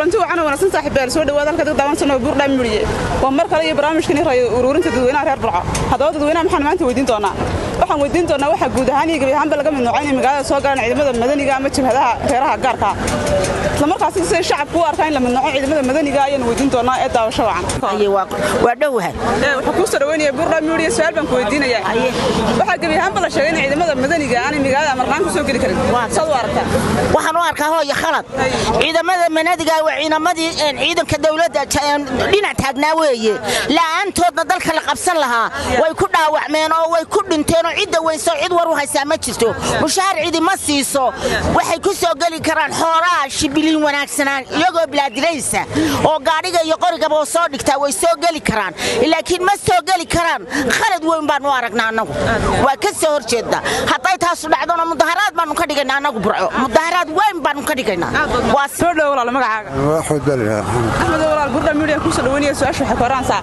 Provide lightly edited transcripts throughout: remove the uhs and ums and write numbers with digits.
runtii waxaan wanaagsan saaxiibayaal soo dhawaad halka dad sano buur dhaamuriye waa mar kale iyo barnaamijkani raay ururinta dadweynaha reer Burco hadaba dadweynaha maxaan maanta weydiin doonaa waxa guud ahaan iyo gabi ahaanba laga mid noocay magaalada soo galaan ciidamada madaniga ama jabhadaha reeraha gaarka isla markaasina si shacabku u arkaan la mid noocay ciidamada madaniga ayaan weydiin doonaa ee daawasho wacan waa dhowhan waxa ku soo dhaweynaya buur dhaamuriye su'aal baan ku weydiinaya waxa gabi ahaanba la sheegay in ciidamada madaniga aan magaalada marnaan ku soo gali karin soo arkaa waxaan u arkaa hooyo khalad ciidamada madaniga ciidamadii ciidanka dawladda dhinac taagnaa weeye la'aantoodna dalka la qabsan lahaa way ku dhaawacmeen oo way ku dhinteen oo cid weyso cid war u haysaa ma jirto mushaar cidi ma siiso waxay ku soo gali karaan xoolaha shibiliin wanaagsanaan iyagoo bilaadilaysa oo gaadhiga iyo qorigaba soo dhigtaa way soo gali karaan laakiin ma soo gali karaan khalad weyn baan u aragnaa anagu waa ka soo horjeedna hadday taas dhacdona mudaharaad baan ka dhigaynaa anagu Burco mudaharaad weyn baan ka dhigaynaa waa soo dhaw walaal magacaaga waxaad balaha Ahmed walaal Burco media ku soo dhaweynaya su'aasha waxa koransa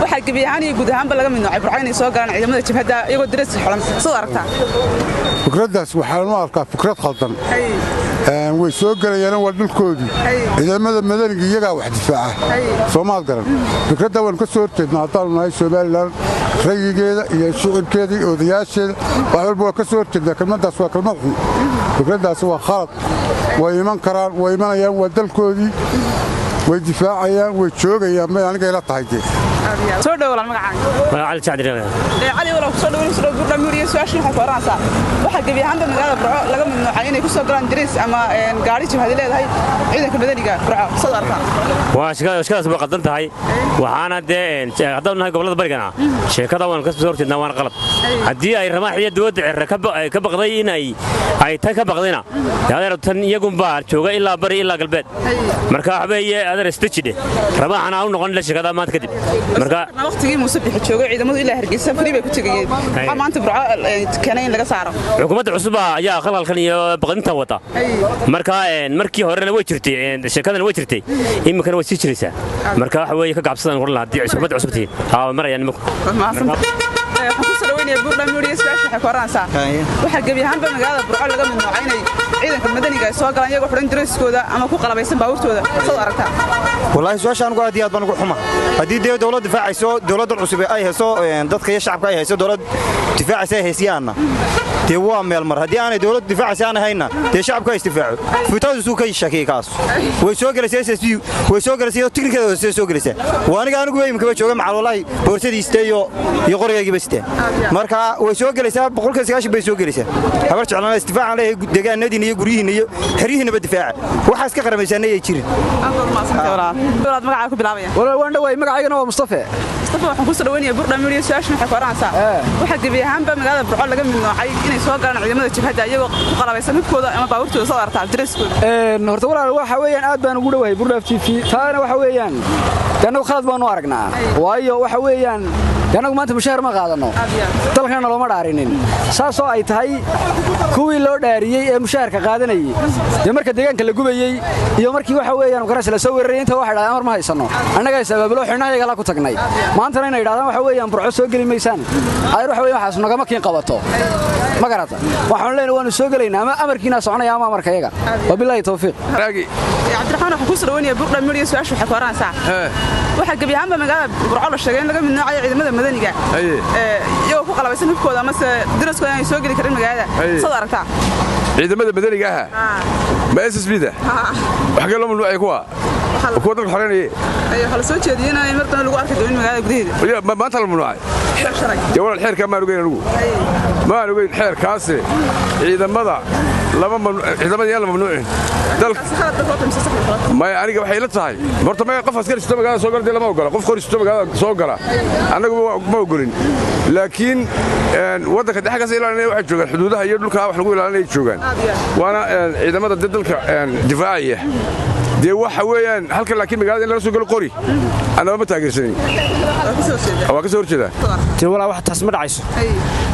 waxa gabi ahaan iyo guud ahaanba laga mid noocay Burco inay soo galaan ciidamada jabhada iyagoo darees xulan soo aragtaa fikradaas waxaan u arkaa fikrad khaldan way soo galayaan waa dhulkoodii ciidamada madaniga iyaga wax difaaca Soomaal garan fikradda waan ka soo horjeednaa haddaan nahay Soomaaliland rayigeeda iyo shicibkeeda iyo odayaasheeda wax walba waa ka soo horjeednaa kalmadaas waa kalmad xun fikradaas waa khalad way iman karaan way imanayaan waa dalkoodii way difaacayaan way joogayaan ma aniga ila tahay soo dhaw walaal magacaaga علي تعدري علي walaal soo dhaw soo buur dhaamuriye su'aasha waxa koransa waxa gabi ahaanba magaalada Burco laga mid noocay inay ku soo galaan darees ama gaari jabhada leedahay ciidanka madaniga Burco soo arkaa waa shaqadaas waa qadan tahay waxaana haddaan nahay gobolada barigana sheekada waan ka soo horjeednaa waan qalad hadii ay ramaaxiya dawladda cirra ka baqday in ay tan ka baqdayna yaadar tan iyagu baa jooga ilaa bari ilaa galbeed marka waxbeeye adar istijide ramaaxana u noqon la sheekada maanta kadib marka waqtigii Muuse bixi joogay ciidamadu ilaa Hargeysa fari bay ku tagayeen waxa maanta Burco keenay in laga saaro xukuumadda cusub ayaa khalalkan iyo baqdinta wata marka markii horena way jirtay sheekadana way jirtay imikana way sii jiraysaa marka waxa weeye ka gabsadaan hor lahayd xukuumadda cusubtii marayaan imika waxaan ku soo dhaweynaya buur dhaamuriye su'aasha waxa koransa waxa gabi ahaanba magaalada Burco laga mid noocay inay ciidanka madaniga ay soo galaan iyagoo xidhan dareeskooda ama ku qalabaysan baabuurtooda soo aragtaa wallahi su'aashaan ugu aad baan ugu xuma hadii dawladda difaacayso dawladda cusub ay hayso dadka iyo shacabka ay hayso dawladda difaacaysa ay haysiyaana tii waa meel mar hadii aanay dawladda difaacaysa aan hayna tii shacabka ay difaaco futadu suu ka shaqeey kaas way soo galaysaa SSB way soo galaysaa tikirkeeda way soo galaysaa waaniga weymka jooga macal wallahi boortadiista iyo qorigayga basteen marka way soo galaysaa boqolkiiba 90 bay soo galaysaa habar jeclaan istifaacan leeyahay deegaanadii iyo guryihiina iyo xirihiina difaaca waxa iska qaramaysan ay jirin walaal magacaaga ku bilaabaya walaal waan dhawaay magacaygana waa Mustafa waxaan ku soo dhaweynaya buur dhaamuriye su'aasha waxa koransa waxa gabi ahaanba magaalada Burco laga mid noocay inay soo galaan ciidamada jabhada iyagoo ku qalabaysan midkooda ama baabuurtooda soo aragtaa dareeskooda horta walaal waxa weeyaan aad baan ugu dhawaay Buur Dhaaf TV taana waxa weeyaan anagu khalad baan u aragnaa waayo waxa weeyaan anagu maanta mushaar ma qaadano dalkana looma dhaarinin saasoo ay tahay kuwii loo dhaariyay ee mushaarka qaadanayay marka deegaanka la gubayay iyo markii waxa weeyaan qarash la soo weeraray inta waxa dhacay amar ma haysano annaga sabablo xinayaga la ku tagnay maanta inay yiraahdaan waxa weeyaan Burco soo gali maysaan ay waxa weeyaan waxaas nagama kiin qabato ma garata waxaan leenahay waan soo galaynaa ama amarkiina soconaya ama amarkayaga wabillahi tawfiiq raagi Cabdiraxmaan waxa ku soo dhaweynaya buur dhaamuriye su'aasha waxa koransa waxa gabi ahaanba magaalada Burco la sheegay in laga mid noocay ciidamada madaniga iyagoo ku qalabaysan midkooda ama dareeskooda ay soo gali karin magaalada soo aragtaa ciidamada madaniga ma SSB da wax kale ma nuucay kuwa dalka xoreynay ay xal soo jeediyeen martan lagu arkay doon magaalada gudaheeda ma maanta la nuucay walaal xeerka ma ogeyn anigu ma ogeyn xeerkaas ciidamada ciidamada mamnuucin dalka ma aniga waxay la tahay horta ma qof askari soo magaalada soo galay lama ogola qof qori soo magaalada soo gala anagu ma ogolin laakiin wadanka dhaxgaas ilaalinay waxa joogan xuduudaha iyo dhulka wax lagu ilaalinay joogan waana ciidamada dalka difaacaya dee waxa weeyaan halka laakiin magaalada in la soo galo qori ana ma taageersanin waa ka soo horjeeda tii walaa wax taas ma dhacayso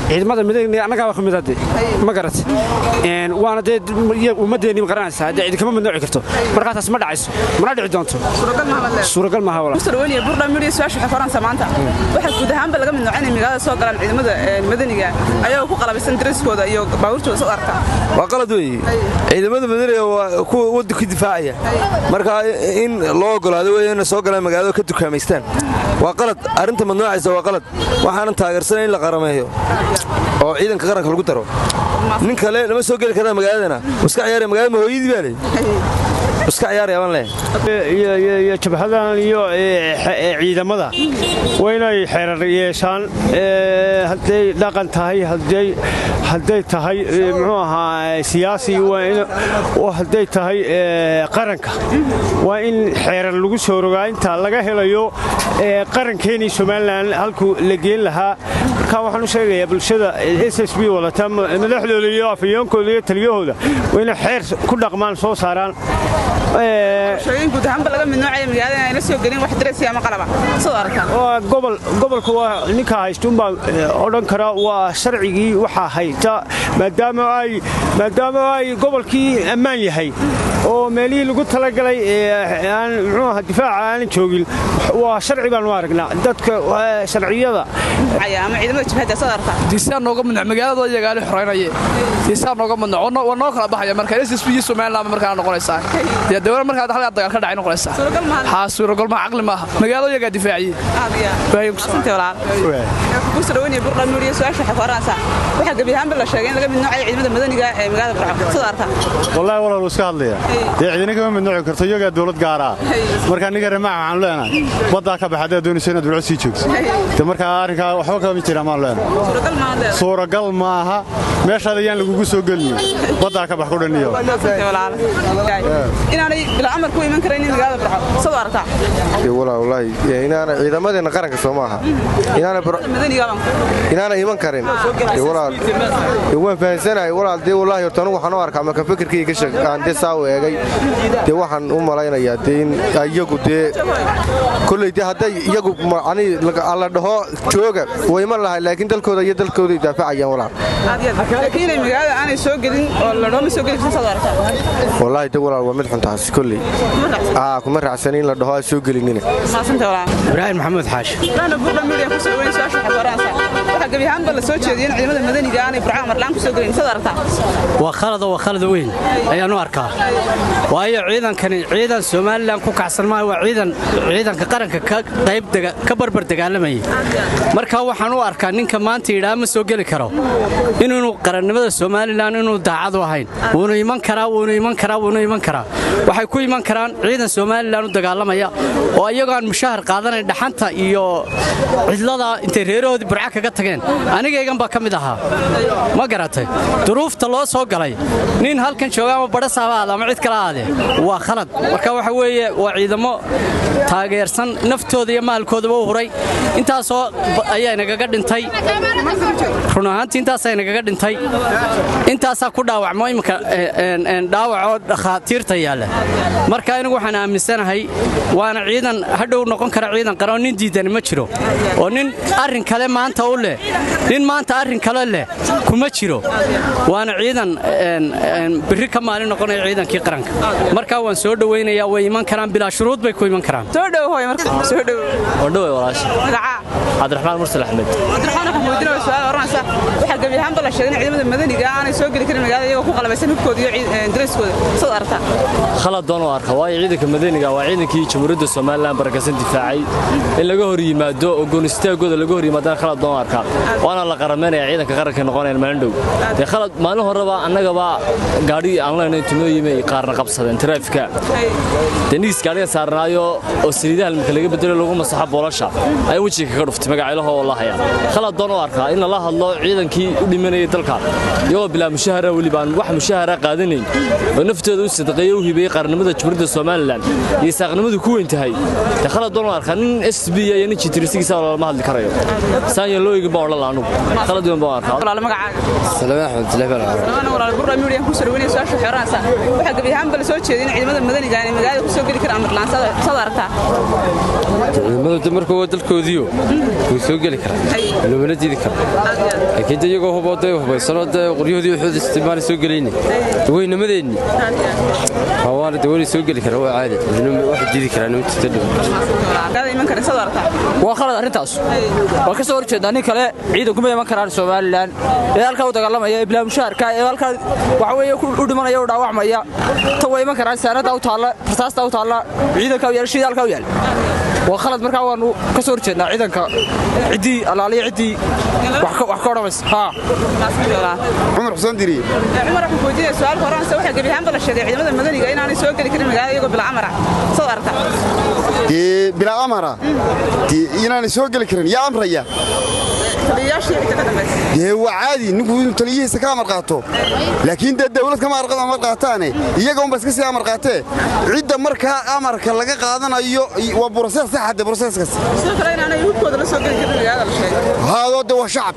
ciidamada midayna annaga wax kamid ah ma garat waana ummadeeni ma garanaysaa cid kama midnooci karto marka taas ma dhacayso mana dhici doonto suuragal ma aha wala Mustaqbalka Buurda Media su'aasha waxa qoran samaanta waxa guud ahaanba laga midnoocay magaalada soo galaan ciidamada madaniga ayaa ku qalabeysan dariskooda iyo baabuurtooda soo arka waa qalad weeye ciidamada madaniga waa kuwa waddanka difaacaya marka in loo ogolaado weeye in soo galaan magaalada ka dukaameystaan waa qalad arinta madnoocaysa waa qalad waxaan taageersanay in la qarameeyo oo ciidanka qaranka lagu daro nin kale lama soo gali karaa magaaladana iska ciyaaraya magaalada hooyadii baa leeyahay iska ciyaaraya baan leeyahay iyo jabhadan iyo ciidamada waynay xeerar yeeshaan haday dhaqan tahay haday tahay muxuu ahaa siyaasi waa haday tahay qaranka waa in xeerar lagu soo rogaa inta laga helayo qarankeeni Soomaaliland halku la geen lahaa marka waxaan u sheegayaa bulshada SSB wadata madaxdooda iyo afyoonkooda iyo taliyahooda wayna xeer ku dhaqmaan soo saaraan shaqooyin guud ahaan laga midnoocay magaalada ay la soo galin wax diraysi ama qalaba soo arkaan gobolka waa ninka haystun baa odhan kara waa sharcigii waxa haysta maadaama ay gobolkii ammaan yahay oo meelihii lagu talagalay aan muxuu ahaa difaaca aan joogin waa sharci baan u aragnaa dadka sharciyada ama ciidamada jabhada soo arkaan disaan nooga midnooc magaalada yagaali xoreynaya disaan nooga midnooc waa kala baxaya marka SSB Soomaaliland markaa noqonaysa dawlad markaa dhaxal dagaal ka dhacay noqonaysa suuragal ma aqli maaha magaalada yaga difaaciye Mustaqbalka Buurda Media su'aasha waxa qoran waxa gabi ahaan la sheegay in laga midnoocay ciidamada madaniga ee magaalada Burco soo arkaan wallahi walaal iska hadlaya ciidanka ma midnooci karto iyaga dawlad gaar ah marka aniga ramac waxaan leenahay wada ka baxada doonaysa inaad Burco sii joogto marka arrinka waxba kama jira ma leenahay suuragal maaha meeshaada yaan lagu soo galin wada ka bax ku dhaniyo inaanay ila amar ku iman kareen magaalada Burco soo arkaan wallahi inaana ciidamadeena qaranka Soomaaliya inaana iman karin waan fahansanahay walaal dee wallahi horta anigu waxaan u arkaa marka fikirkii ka shaqaan dee saa u eegay dee waxaan u malaynayaa dee in iyagu dee kulley dee hadday iyagu macni la dhaho jooga way iman lahay laakiin dalkooda iyo dalkooda daafacayaan walaal laakiin magaalada aanay soo galin oo la dhaho soo galin soo arkaan wallahi dee walaal waa mid xuntaas kulley kuma raacsan in la dhaho soo galinina Ibrahim Maxamed Xaashi Buurda Media ku soo weyn su'aasha waxa qoran waxa gabi ahaan la soo jeediyeen ciidamada madaniga aanay Burco marlaan ku soo galin soo arkaan waa khalad weyn ayaan u arkaa waayo ciidan Soomaaliland ku kacsan ma waa ciidanka qaranka ka barbar dagaalamay marka waxaan u arkaa ninka maanta yiraahdo ma soo gali karo inuu qarannimada Soomaaliland inuu daacad u ahayn wuxuu iman karaa waxay ku iman karaan ciidan Soomaaliland u dagaalamaya oo iyagaan mushahar qaadanay dhaxanta iyo cidlada intay reeroodii Burco kaga tageen anigaygan baa kamid ahaa ma garatay duruufta loo soo galay nin halkan jooga ama bada saabaad ama cid kala aade waa khalad marka waxa weeye waa ciidamo taageersan naftooda iyo maalkooda u huray intaas oo ayaa nagaga dhintay run ahaantii intaas ay nagaga dhintay intaas ku dhaawacmo imka dhaawaco dhakhaatiirta yaala marka anigu waxaan aaminsanahay waana ciidan hadhow noqon kara ciidan qaran nin diidan ma jiro oo nin arrin kale maanta u leh nin maanta arrin kale leh kuma jiro waana ciidan biri ka maalin noqonaya ciidankii qaranka marka waan soo dhaweynayaa way iman karaan bilaa shuruud bay ku iman karaan soo dhawow soo dhawow wadhow walaash magaca Cabdiraxmaan Mursal Axmed Cabdiraxmaan su'aal oranaysa waxa gabi ahaan la sheegay ciidamada madaniga aanay soo gali karin magaalada iyagoo ku qalabeysan hubkooda iyo dariskooda soo arkaan khalad doon oo arka waa ciidanka madaniga waa ciidankii Jamhuuriyadda Soomaaliland barakasan difaacay in laga hor yimaado oo goonistaagooda laga hor yimaado khalad doon arka waana la qarameynaya ciidanka qaranka noqonayaan maalin dhow ee khalad maalin horeba annagaba gaari aan leenahay tunoo yimay qaarna qabsadeen traafika deniis gaariga saarnaayo oo saliidaha marka laga bedelo lagu masaxo boolasha ay wajiga kaga dhuftay magacaylaha oo la haya khalad doon oo arka in la hadlo ciidankii u dhimanayay dalka iyagoo bilaa mushahara wali baan wax mushahara qaadanayn oo naftooda u sadaqeeyo u hibay qarnimada Jamhuuriyadda Soomaaliland iyo saaqnimadu ku weyn tahay khalad doon oo arka nin SB iyo nin jitirisigiisa lama hadli karayo saan loo yigi baa la aanu khalad doon baa arka walaal magacaaga Salaam Axmed Salaam walaal Buurda Media ku soo weyn su'aasha xiraansa waxa gabi ahaan la soo jeedin ciidamada madaniga ee magaalada ku soo gali karaan marlaan soo arkaa ciidamadu markuu dalkoodiyo way soo gali karaan loobana diidi karo laakiin iyagoo hubooday hubaysanoo qoryahoodii wuxuu isticmaal soo galayna weynamadeenni hawaana dawladda soo gali kara waa caadi wax diidi karaan inta waa khalad arrintaas waa ka soo horjeednaa nin kale ciidanku ma iman karaan Soomaaliland ee halka u dagaalamaya ee bilaa mushaarka ee halka waxa weeye u dhimanaya u dhaawacmaya ta way iman karaan saarada u taala farsaasta u taala ciidanka u yeeshay halka u yaal waa khalad markaa waanu ka soo horjeednaa ciidanka cidii alaaliya cidii wax ka odhamays Umar Xuseen Diri Umar ku weydiiyay su'aal horaan waxa gabihaan bala sheegay ciidamada madaniga inaanay soo gali karin magaalada iyagoo bilaa amar soo arka bilaa amara inaanay soo gali karin yaa amraya waa caadi ninku inuu taliyihiisa ka amar qaato laakiin dawlad kama amar qaataane iyaga unba iska sii amar qaatee cidda markaa amarka laga qaadanayo waa brosees saxade broseeskaas haadooda waa shacab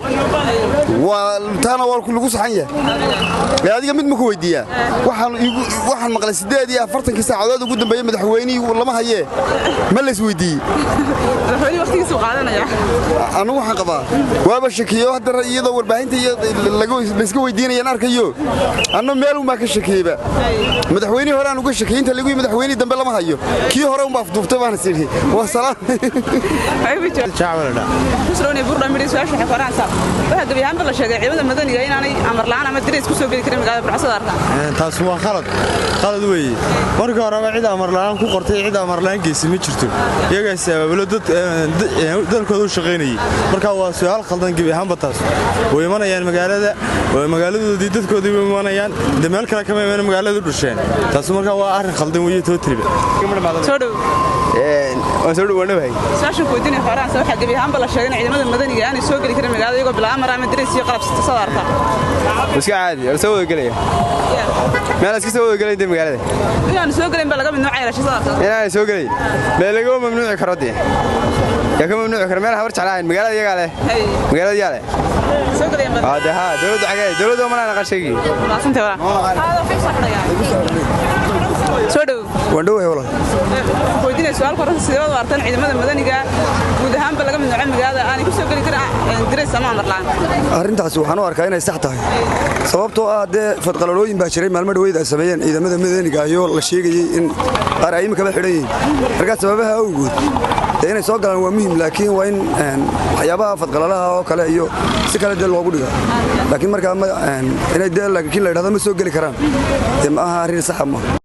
taana waa lagu saxan yahay adiga mid ma ku weydiiyaa waxaan maqlay 48 saacadood ugu dambeeyay madaxweynihii lama hayee ma la is weydiiyey madaxweynihi waqtigiisu qaadanaya anu waxaan qabaa waaba shakiyo hadda iyadoo warbaahinta la iska weydiinayaan arkayo anna meel uma ka shakiyba madaxweynihi hore aan uga shakiyay inta lagu madaxweynihi dambe lama hayo kii hore uma afduuftay baan sidii wa salaam jaawalada kusroonay burda midis waxa xafaransa waxa gabihaan bala sheegay ciidamada madaniga inaanay amar la'aan ama direes ku soo gali karin magaalada Burcasada arka taas waa khalad weeye marka hore cid amar la'aan ku qortay cid amar la'aan geesi ma jirto iyaga sabablo dadkooda u shaqeynayay marka waa su'aal khaldan gabihaan bataas way imanayaan magaaladoodii dadkoodii way imanayaan meel kale kama iman magaalada dhusheen taas marka waa arrin khaldan weeye tootriba soo dhow soo dhawaanahay saashan ku weydiinay horaan waxa gabihaan bala sheegay ciidamada madaniga aanay soo gali karin magaalada iyagoo bilaa amar ama direes iyo qalab soo arka iska caadi soo wada galaya meel iska soo wada galay magaalada inaan soo galin baa laga mid noocay soo arka inaan soo galay meel laga mamnuuci karo dee yaa ka mamnuuci karo meel habar jeclaan magaalada iyaga leh magaalada iyaga leh soo galay dawladda xagee dawladda ma laana qashaygi maasante wala soo dhow wandhow wala weydiinay su'aal koran sidoo waartan ciidamada madaniga guud ahaan ba laga mid noocay magaalada aan ku soo gali karin direes ama amar la'aan arrintaas waxaan u arkaa inay sax tahay sababtoo ah fadqalalooyin baa jiray maalmo dhaweyd ay sameeyeen ciidamada madaniga iyo la sheegayay in qaraayim kaba xidhan yihiin marka sababaha awgood inay soo galaan waa muhiim laakiin waa in waxyaabaha fadqalalaha oo kale iyo si kale loogu dhigaa laakiin marka inay laakiin la yiraahdo ma soo gali karaan ma aha arrin sax ah